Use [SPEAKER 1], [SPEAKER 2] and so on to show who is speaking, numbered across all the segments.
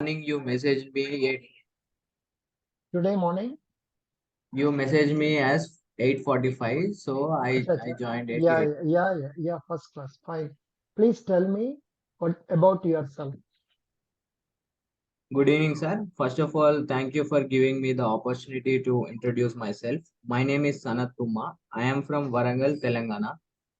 [SPEAKER 1] Morning you messaged me at
[SPEAKER 2] Today morning?
[SPEAKER 1] you messaged me as 8:45, so I
[SPEAKER 2] Acha,
[SPEAKER 1] I
[SPEAKER 2] acha.
[SPEAKER 1] joined at
[SPEAKER 2] Yeah,
[SPEAKER 1] 8.
[SPEAKER 2] yeah, yeah, yeah, yeah, first class. Fine. Please tell me what about yourself.
[SPEAKER 1] Good evening, sir. First of all, thank you for giving me the opportunity to introduce myself. My name is Sanat Tumma. I am from Warangal, Telangana.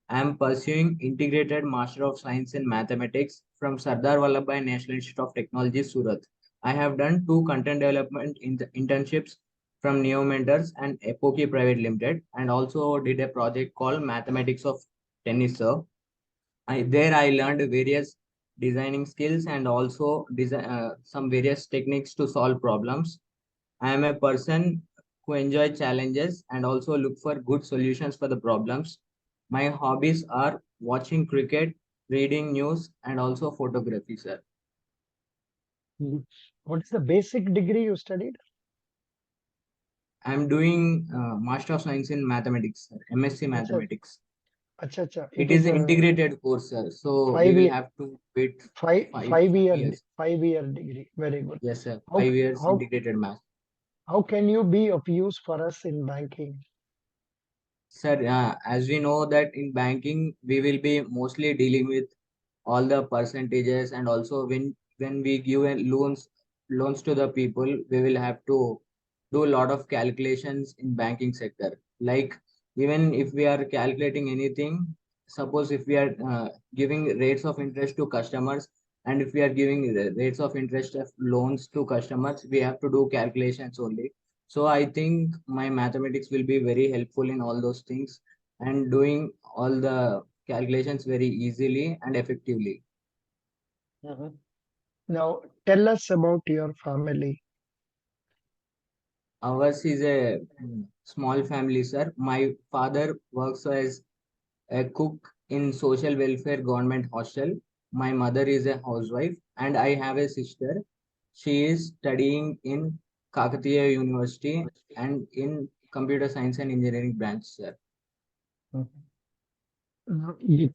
[SPEAKER 1] I am pursuing Integrated Master of Science in Mathematics from Sardar Vallabhbhai National Institute of Technology, Surat. I have done two content development internships from Neo Mentors and Epoche Private Limited, and also did a project called Mathematics of Tennis Serve. I learned various designing skills and also some various techniques to solve problems. I am a person who enjoy challenges and also look for good solutions for the problems. My hobbies are watching cricket, reading news, and also photography, sir.
[SPEAKER 2] Mhm. What is the basic degree you studied?
[SPEAKER 1] I am doing Master of Science in Mathematics, sir, MSc
[SPEAKER 2] Acha,
[SPEAKER 1] Mathematics.
[SPEAKER 2] acha, acha.
[SPEAKER 1] It
[SPEAKER 2] It
[SPEAKER 1] is
[SPEAKER 2] is
[SPEAKER 1] an
[SPEAKER 2] a
[SPEAKER 1] integrated course, sir. So we
[SPEAKER 2] five
[SPEAKER 1] will
[SPEAKER 2] year,
[SPEAKER 1] have to wait
[SPEAKER 2] five,
[SPEAKER 1] five
[SPEAKER 2] five
[SPEAKER 1] five
[SPEAKER 2] year,
[SPEAKER 1] years.
[SPEAKER 2] 5 year degree. Very good.
[SPEAKER 1] Yes, sir.
[SPEAKER 2] How
[SPEAKER 1] 5 years
[SPEAKER 2] how
[SPEAKER 1] integrated math.
[SPEAKER 2] how can you be of use for us in banking?
[SPEAKER 1] Sir, as we know that in banking, we will be mostly dealing with all the percentages, and also when we give loans to the people, we will have to do a lot of calculations in banking sector. Like even if we are calculating anything, suppose if we are giving rates of interest to customers, and if we are giving rates of interest of loans to customers, we have to do calculations only. So I think my mathematics will be very helpful in all those things and doing all the calculations very easily and effectively.
[SPEAKER 2] Mhm. Now tell us about your family.
[SPEAKER 1] Ours is a small family, sir. My father works as a cook in social welfare government hostel. My mother is a housewife, and I have a sister. She is studying in Kakatiya University and in computer science and engineering branch, sir.
[SPEAKER 2] Mhm.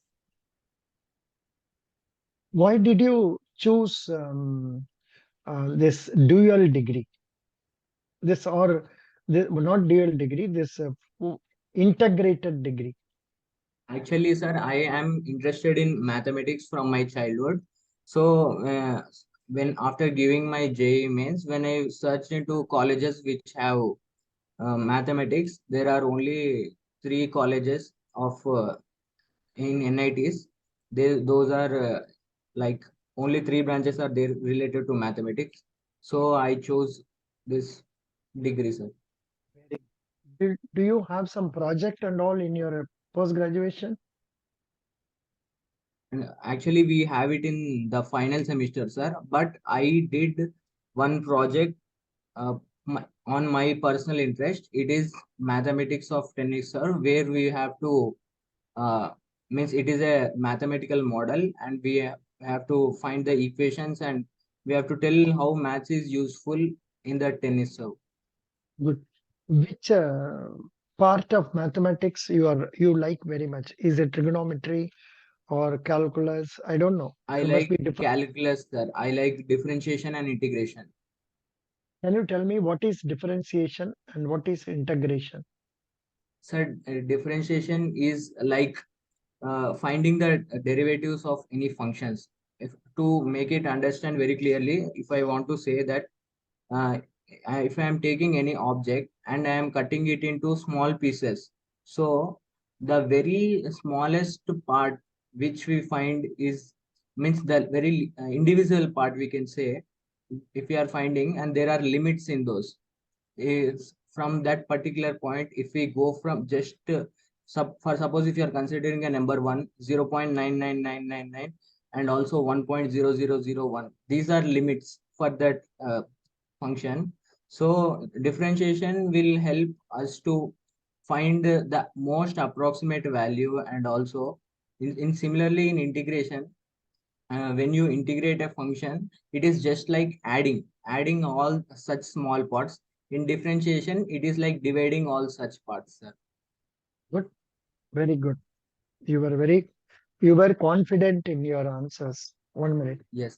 [SPEAKER 2] Why did you choose this dual degree? This or this, not dual degree, this integrated degree.
[SPEAKER 1] Actually, sir, I am interested in mathematics from my childhood. So, when after giving my JEE mains, when I searched into colleges which have mathematics, there are only three colleges of in NITs. Those are like only three branches are there related to mathematics. So I chose this degree, sir.
[SPEAKER 2] Very- do you have some project and all in your post graduation?
[SPEAKER 1] And actually, we have it in the final semester, sir. But I did one project on my personal interest. It is mathematics of tennis, sir, where we have to uh, means it is a mathematical model, and we have to find the equations, and we have to tell how maths is useful in the tennis serve.
[SPEAKER 2] Good. Which part of mathematics you like very much? Is it trigonometry or calculus? I don't know.
[SPEAKER 1] I
[SPEAKER 2] There must
[SPEAKER 1] like
[SPEAKER 2] be different.
[SPEAKER 1] calculus, sir. I like differentiation and integration.
[SPEAKER 2] Can you tell me what is differentiation and what is integration?
[SPEAKER 1] Sir, differentiation is like finding the derivatives of any functions. If to make it understand very clearly, if I want to say that uh, if I am taking any object and I am cutting it into small pieces, so the very smallest part which we find is means the very individual part we can say, if we are finding, and there are limits in those, is from that particular point. If we go from just for suppose if you are considering a number 1 0.99999 and also 1.0001, these are limits for that function. So differentiation will help us to find the most approximate value, and also in similarly in integration, when you integrate a function, it is just like adding all such small parts. In differentiation, it is like dividing all such parts, sir.
[SPEAKER 2] Good. Very good. You were very, you were confident in your answers. 1 minute.
[SPEAKER 1] Yes.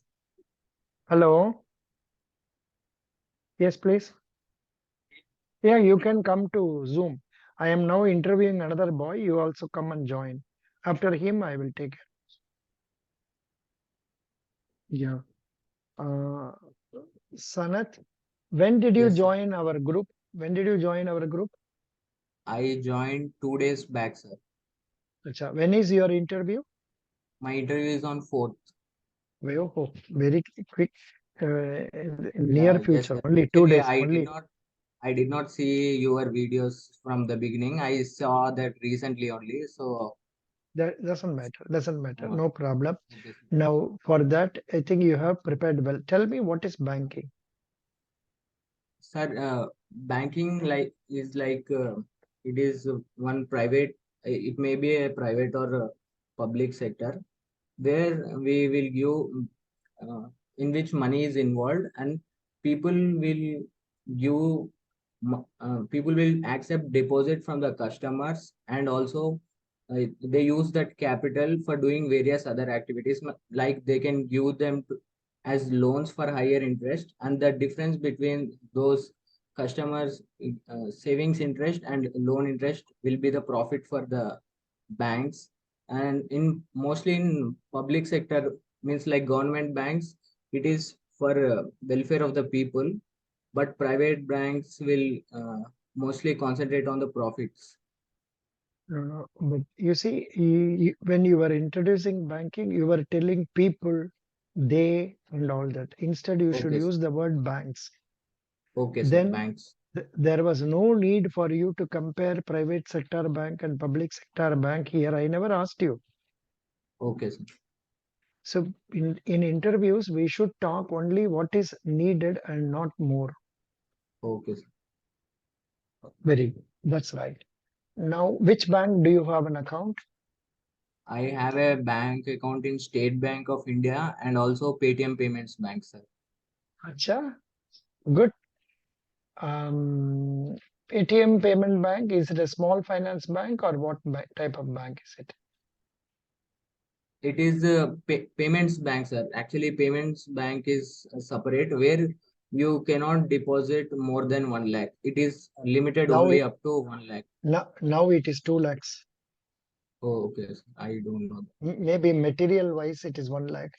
[SPEAKER 2] Hello. Yes, please. Yeah, you can come to Zoom. I am now interviewing another boy. You also come and join. After him, I will take it. Yeah. Uh, Sanat, when did you
[SPEAKER 1] Yes, sir.
[SPEAKER 2] join our group? When did you join our group?
[SPEAKER 1] I joined 2 days back, sir.
[SPEAKER 2] Acha, when is your interview?
[SPEAKER 1] My interview is on 4th.
[SPEAKER 2] Oh, very quick. Near
[SPEAKER 1] Yes,
[SPEAKER 2] future,
[SPEAKER 1] sir.
[SPEAKER 2] only two
[SPEAKER 1] Actually,
[SPEAKER 2] days. Only
[SPEAKER 1] I did not see your videos from the beginning. I saw that recently only. So,
[SPEAKER 2] that doesn't matter. Doesn't matter.
[SPEAKER 1] uh,
[SPEAKER 2] No problem.
[SPEAKER 1] okay, sir.
[SPEAKER 2] Now, for that, I think you have prepared well. Tell me what is banking?
[SPEAKER 1] Sir, banking like is like it is one private. It may be a private or a public sector where we will give in which money is involved, and people will give people will accept deposit from the customers, and also they use that capital for doing various other activities, like they can give them as loans for higher interest, and the difference between those customers savings interest and loan interest will be the profit for the banks. And in mostly in public sector, means like government banks, it is for welfare of the people, but private banks will mostly concentrate on the profits.
[SPEAKER 2] But you see, when you were introducing banking, you were telling people, they, and all that. Instead, you should
[SPEAKER 1] Okay,
[SPEAKER 2] use the word banks.
[SPEAKER 1] okay, sir.
[SPEAKER 2] Then
[SPEAKER 1] Banks.
[SPEAKER 2] there was no need for you to compare private sector bank and public sector bank here. I never asked you.
[SPEAKER 1] Okay, sir.
[SPEAKER 2] So in interviews, we should talk only what is needed and not more.
[SPEAKER 1] Okay, sir.
[SPEAKER 2] Very good. That's right. Now, which bank do you have an account?
[SPEAKER 1] I have a bank account in State Bank of India and also Paytm Payments Bank, sir.
[SPEAKER 2] Acha, good. Um, ATM payment bank, is it a small finance bank or what type of bank is it?
[SPEAKER 1] It is a payments bank, sir. Actually, payments bank is separate where you cannot deposit more than 1 lakh. It is limited
[SPEAKER 2] Now
[SPEAKER 1] only
[SPEAKER 2] it
[SPEAKER 1] up to 1 lakh.
[SPEAKER 2] now it is 2 lakhs.
[SPEAKER 1] Oh, okay, sir. I don't know.
[SPEAKER 2] Maybe material wise it is 1 lakh,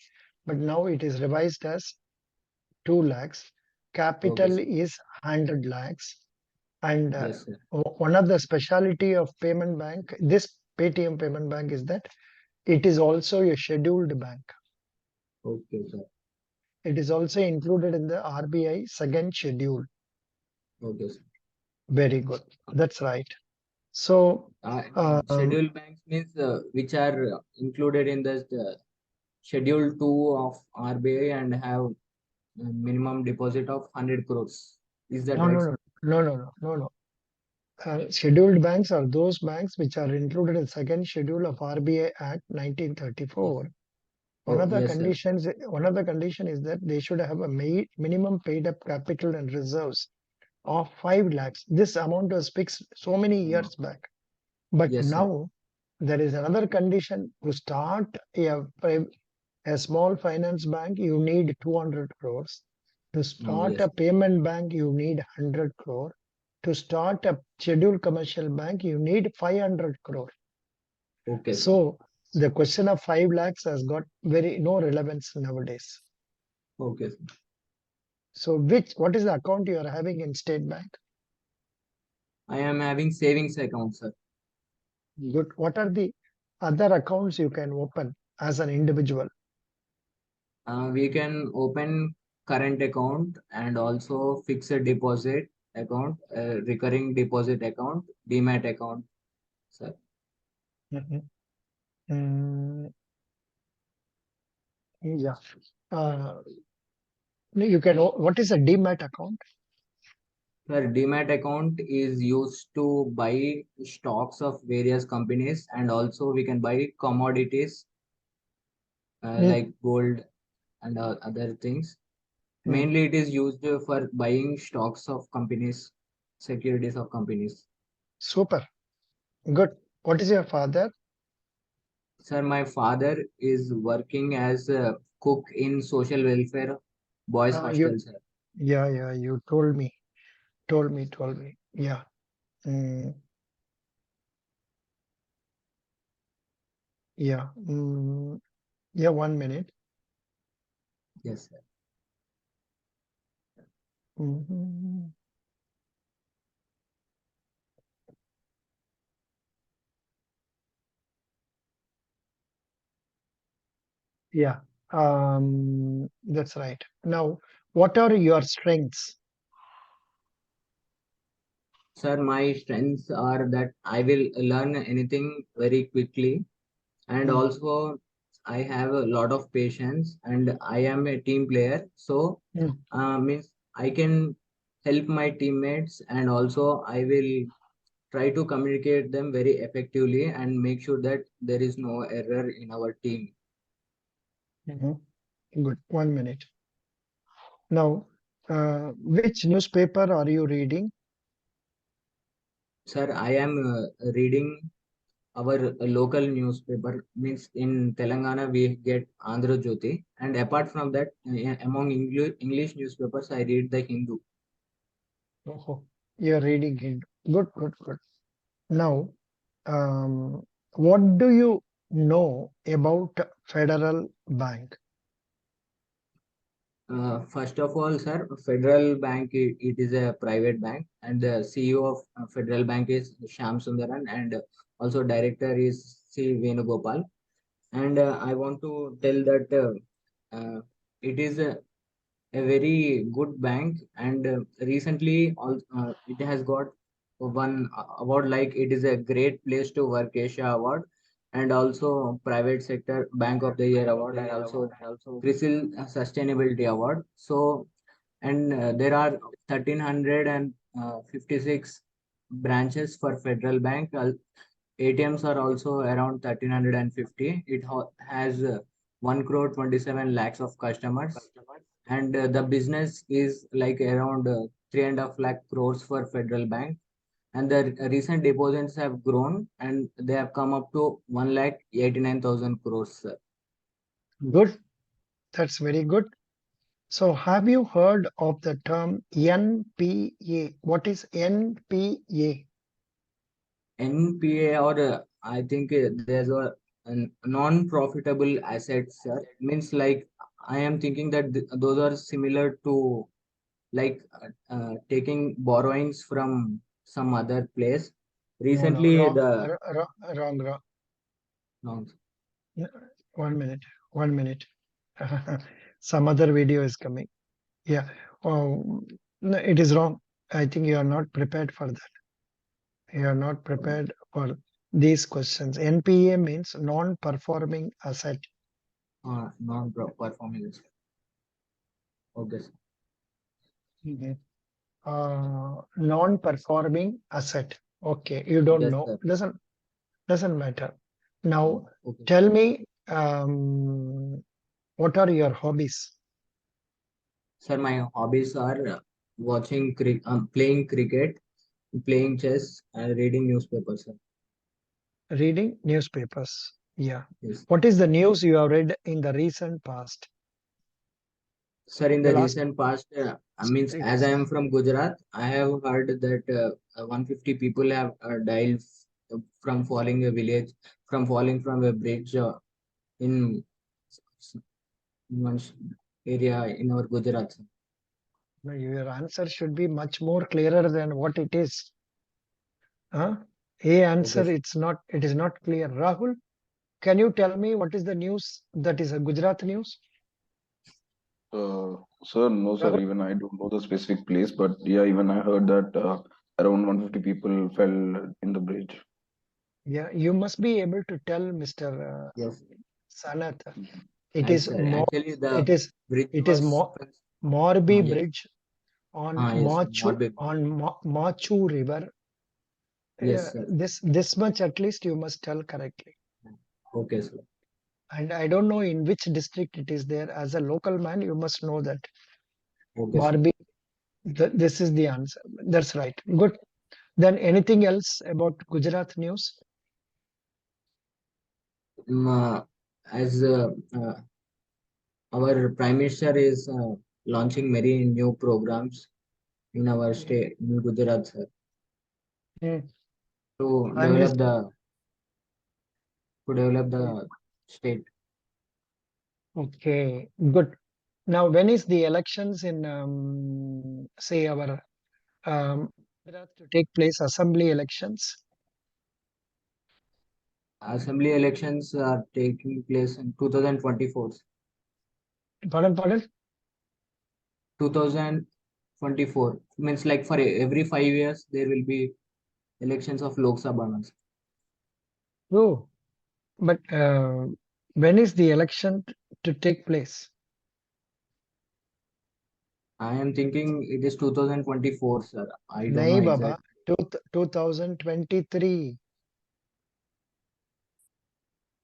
[SPEAKER 2] but now it is revised as 2 lakhs.
[SPEAKER 1] Okay,
[SPEAKER 2] Capital
[SPEAKER 1] sir.
[SPEAKER 2] is 100 lakhs. And
[SPEAKER 1] Yes, sir.
[SPEAKER 2] one of the speciality of payment bank, this Paytm payment bank, is that it is also a scheduled bank.
[SPEAKER 1] Okay, sir.
[SPEAKER 2] It is also included in the RBI second schedule.
[SPEAKER 1] Okay, sir.
[SPEAKER 2] Very good. That's right. So,
[SPEAKER 1] Schedule banks means which are included in the Schedule 2 of RBI and have minimum deposit of 100 crores. Is that
[SPEAKER 2] no,
[SPEAKER 1] right,
[SPEAKER 2] no, no,
[SPEAKER 1] sir?
[SPEAKER 2] no, no, no, no, no. Scheduled banks are those banks which are included in second schedule of RBI Act
[SPEAKER 1] Yes.
[SPEAKER 2] 1934.
[SPEAKER 1] Oh, yes, sir.
[SPEAKER 2] One of the condition is that they should have a minimum paid up capital and reserves of 5 lakhs. This amount was fixed so many
[SPEAKER 1] Uh,
[SPEAKER 2] years back. But
[SPEAKER 1] yes, sir.
[SPEAKER 2] now there is another condition. To start a small finance bank, you need 200 crores. To start
[SPEAKER 1] Yes.
[SPEAKER 2] a payment bank, you need 100 crore. To start a scheduled commercial bank, you need 500 crore.
[SPEAKER 1] Okay, sir.
[SPEAKER 2] So the question of 5 lakhs has got very no relevance nowadays.
[SPEAKER 1] Okay, sir.
[SPEAKER 2] So what is the account you are having in State Bank?
[SPEAKER 1] I am having savings account, sir.
[SPEAKER 2] Good. What are the other accounts you can open as an individual?
[SPEAKER 1] We can open current account and also fixed deposit account, recurring deposit account, demat account, sir.
[SPEAKER 2] Mhm. Mm, yeah. Uh, you can. What is a demat account?
[SPEAKER 1] Sir, demat account is used to buy stocks of various companies, and also we can buy commodities
[SPEAKER 2] Mm,
[SPEAKER 1] like gold and other things.
[SPEAKER 2] mm.
[SPEAKER 1] Mainly, it is used for buying stocks of companies, securities of companies.
[SPEAKER 2] Super. Good. What is your father?
[SPEAKER 1] Sir, my father is working as a cook in social welfare boys
[SPEAKER 2] You
[SPEAKER 1] hostel, sir.
[SPEAKER 2] Yeah, you told me. Yeah. Mm, yeah. Yeah, 1 minute.
[SPEAKER 1] Yes, sir.
[SPEAKER 2] Mhm. Yeah. That's right. Now, what are your strengths?
[SPEAKER 1] Sir, my strengths are that I will learn anything very quickly, and
[SPEAKER 2] Mm,
[SPEAKER 1] also I have a lot of patience, and I am a team player. So,
[SPEAKER 2] mm,
[SPEAKER 1] means I can help my teammates, and also I will try to communicate them very effectively and make sure that there is no error in our team.
[SPEAKER 2] mhm. Good. 1 minute. Now, which newspaper are you reading?
[SPEAKER 1] Sir, I am reading our local newspaper. Means in Telangana we get Andhra Jyoti, and apart from that, among English newspapers, I read the Hindu.
[SPEAKER 2] Oh, you're reading Hindu. Good. Now, what do you know about Federal Bank?
[SPEAKER 1] First of all, sir, Federal Bank, it is a private bank, and the CEO of Federal Bank is Shyam Sundaran, and also director is C. Venugopal. And I want to tell that it is a very good bank, and recently it has got one award, like it is a great place to work Asia award, and also private sector bank of the year award, and also CRISIL sustainability award. So, and there are 1356 branches for Federal Bank. ATMs are also around 1350. It has 1 crore 27 lakhs of customers, and the business is like around 3.5 lakh crores for Federal Bank. And the recent deposits have grown, and they have come up to 1,89,000 crores, sir.
[SPEAKER 2] Good. That's very good. So, have you heard of the term NPA? What is NPA?
[SPEAKER 1] NPA, or I think there's a non-profitable assets, sir. Means like I am thinking that those are similar to like taking borrowings from some other place.
[SPEAKER 2] No,
[SPEAKER 1] Recently,
[SPEAKER 2] wrong,
[SPEAKER 1] the
[SPEAKER 2] wrong.
[SPEAKER 1] no,
[SPEAKER 2] Yeah, 1 minute, 1 minute. Some other video is coming. Yeah. Oh, no, it is wrong. I think you are not prepared for that. You are not prepared for these questions. NPA means non-performing asset.
[SPEAKER 1] non-performing. Okay, sir.
[SPEAKER 2] Mhm. Non-performing asset. Okay, you don't
[SPEAKER 1] Yes,
[SPEAKER 2] know.
[SPEAKER 1] sir.
[SPEAKER 2] Doesn't matter. Now,
[SPEAKER 1] Okay.
[SPEAKER 2] tell me, what are your hobbies?
[SPEAKER 1] Sir, my hobbies are playing cricket, playing chess, and reading newspapers, sir.
[SPEAKER 2] Reading newspapers. Yeah.
[SPEAKER 1] Yes.
[SPEAKER 2] What is the news you have read in the recent past?
[SPEAKER 1] Sir, in
[SPEAKER 2] The
[SPEAKER 1] the
[SPEAKER 2] last
[SPEAKER 1] recent past, I means as I
[SPEAKER 2] 3 days.
[SPEAKER 1] am from Gujarat, I have heard that 150 people have died from falling a village, from falling from a bridge in s- one area in our Gujarat, sir.
[SPEAKER 2] No, your answer should be much more clearer than what it is. Huh? A
[SPEAKER 1] Okay,
[SPEAKER 2] answer,
[SPEAKER 1] sir.
[SPEAKER 2] it is not clear. Rahul, can you tell me what is the news that is a Gujarat news?
[SPEAKER 3] Uh, Sir, no, sir.
[SPEAKER 2] Rahul,
[SPEAKER 3] Even I don't know the specific place, but yeah, even I heard that around 150 people fell in the bridge.
[SPEAKER 2] yeah, you must be able to tell Mr.
[SPEAKER 1] Yes.
[SPEAKER 2] Sanath.
[SPEAKER 3] Mhm.
[SPEAKER 2] It
[SPEAKER 1] Yes,
[SPEAKER 2] is
[SPEAKER 1] sir.
[SPEAKER 2] more.
[SPEAKER 1] Actually,
[SPEAKER 2] It
[SPEAKER 1] the
[SPEAKER 2] is.
[SPEAKER 1] bridge
[SPEAKER 2] It is
[SPEAKER 1] was.
[SPEAKER 2] more. Morbi
[SPEAKER 1] Yes.
[SPEAKER 2] Bridge on
[SPEAKER 1] Yes,
[SPEAKER 2] Machu
[SPEAKER 1] Morbid.
[SPEAKER 2] on Machu River.
[SPEAKER 1] Yes, sir.
[SPEAKER 2] This much at least you must tell correctly.
[SPEAKER 1] Okay, sir.
[SPEAKER 2] And I don't know in which district it is there. As a local man, you must know that.
[SPEAKER 1] Okay, sir.
[SPEAKER 2] Morbi. This is the answer. That's right. Good. Then anything else about Gujarat news?
[SPEAKER 1] Um, as our prime minister is launching many new programs in our state, in Gujarat, sir,
[SPEAKER 2] Mm.
[SPEAKER 1] to
[SPEAKER 2] I missed.
[SPEAKER 1] develop the state.
[SPEAKER 2] Okay, good. Now, when is the elections in, say, our Gujarat to take place, assembly elections?
[SPEAKER 1] Assembly elections are taking place in 2024.
[SPEAKER 2] Pardon, pardon?
[SPEAKER 1] 2024 means like for every 5 years there will be elections of Lok Sabha.
[SPEAKER 2] Oh, but when is the election to take place?
[SPEAKER 1] I am thinking it is 2024, sir. I don't know
[SPEAKER 2] Nahi, Baba.
[SPEAKER 1] exact.
[SPEAKER 2] 2023.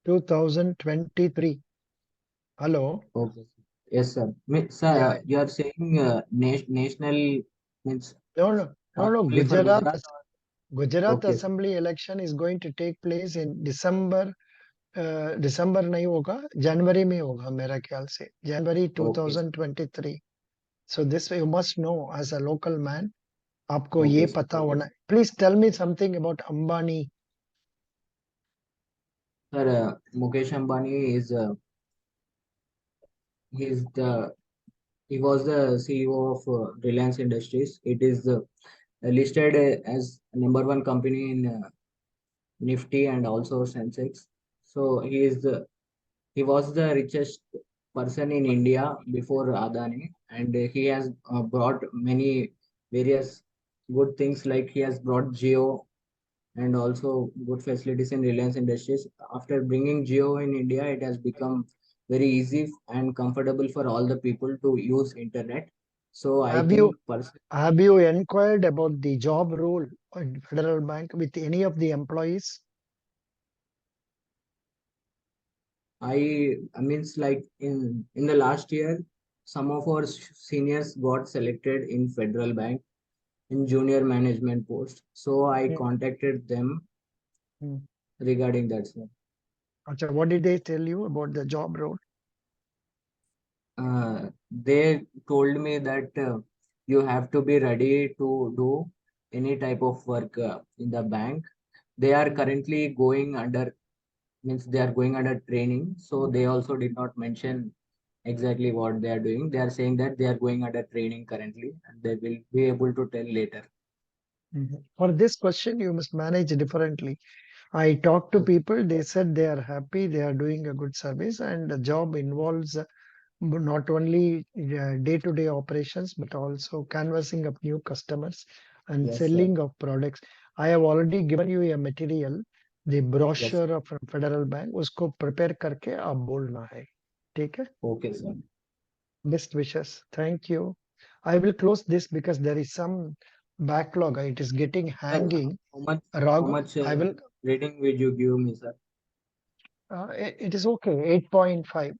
[SPEAKER 2] 2023. Hello?
[SPEAKER 1] Okay. Yes, sir.
[SPEAKER 2] Yeah.
[SPEAKER 1] Sir, you are saying national means
[SPEAKER 2] No, no, no,
[SPEAKER 1] not
[SPEAKER 2] no.
[SPEAKER 1] only for Gujarat.
[SPEAKER 2] Gujarat
[SPEAKER 1] Okay, sir.
[SPEAKER 2] Assembly election is going to take place in December. दिसंबर नहीं होगा, जनवरी में होगा मेरा ख्याल से, जनवरी
[SPEAKER 1] Okay, sir.
[SPEAKER 2] 2023. So this you must know as a local man. आपको
[SPEAKER 1] Okay,
[SPEAKER 2] ये
[SPEAKER 1] sir.
[SPEAKER 2] पता होना. Please tell me something about Ambani.
[SPEAKER 1] Sir, Mukesh Ambani is he's the he was the CEO of Reliance Industries. It is listed as number 1 company in Nifty and also Sensex. So he was the richest person in India before Adani, and he has brought many various good things, like he has brought Geo and also good facilities in Reliance Industries. After bringing Geo in India, it has become very easy and comfortable for all the people to use internet. So I
[SPEAKER 2] Have you
[SPEAKER 1] think
[SPEAKER 2] have you inquired about the job role in Federal Bank with any of the employees?
[SPEAKER 1] I means like in the last year, some of our seniors got selected in Federal Bank in junior management post. So I
[SPEAKER 2] Hmm,
[SPEAKER 1] contacted them
[SPEAKER 2] hmm.
[SPEAKER 1] regarding that, sir.
[SPEAKER 2] Acha, what did they tell you about the job role?
[SPEAKER 1] They told me that you have to be ready to do any type of work in the bank. They are currently going under means they are going under training. So they also did not mention exactly what they are doing. They are saying that they are going under training currently, and they will be able to tell later.
[SPEAKER 2] Mhm. For this question, you must manage differently. I talked to people, they said they are happy, they are doing a good service, and the job involves not only day-to-day operations, but also canvassing of new customers and
[SPEAKER 1] Yes, sir.
[SPEAKER 2] selling of products. I have already given you a material, the
[SPEAKER 1] Yes.
[SPEAKER 2] brochure of Federal Bank, उसको prepare करके आप बोलना है. ठीक है?
[SPEAKER 1] Okay, sir.
[SPEAKER 2] Best wishes. Thank you. I will close this because there is some backlog. It is getting
[SPEAKER 1] Sir,
[SPEAKER 2] hanging.
[SPEAKER 1] how
[SPEAKER 2] Rag,
[SPEAKER 1] much
[SPEAKER 2] I will.
[SPEAKER 1] rating will you give me, sir?
[SPEAKER 2] It is okay. 8.5.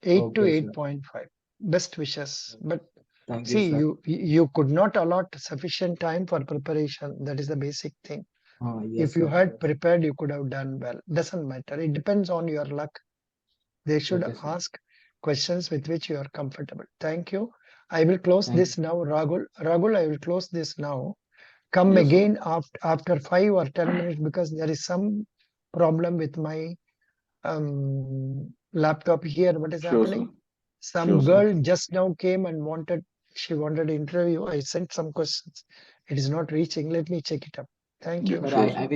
[SPEAKER 2] 8 to
[SPEAKER 1] Okay, sir.
[SPEAKER 2] 8.5. Best wishes. But
[SPEAKER 1] Thank you,
[SPEAKER 2] see,
[SPEAKER 1] sir.
[SPEAKER 2] you could not allot sufficient time for preparation. That is the basic thing.
[SPEAKER 1] Yes,
[SPEAKER 2] If you
[SPEAKER 1] sir.
[SPEAKER 2] had
[SPEAKER 1] Yes.
[SPEAKER 2] prepared, you could have done well. Doesn't matter. It depends on your luck. They should
[SPEAKER 1] Okay, sir.
[SPEAKER 2] ask questions with which you are comfortable. Thank you. I will close
[SPEAKER 1] Thank you.
[SPEAKER 2] this now, Ragul. Ragul, I will close this now. Come
[SPEAKER 3] Yes, sir.
[SPEAKER 2] again after 5 or 10 minutes because there is some problem with my laptop here. What is
[SPEAKER 3] Sure, sir.
[SPEAKER 2] happening?
[SPEAKER 3] Sure,
[SPEAKER 2] Some
[SPEAKER 3] sir.
[SPEAKER 2] girl just now came and she wanted interview. I sent some questions. It is not reaching. Let me check it up. Thank
[SPEAKER 3] Yeah,
[SPEAKER 2] you.
[SPEAKER 1] Sir,
[SPEAKER 3] sure,
[SPEAKER 1] I
[SPEAKER 3] sir.
[SPEAKER 1] will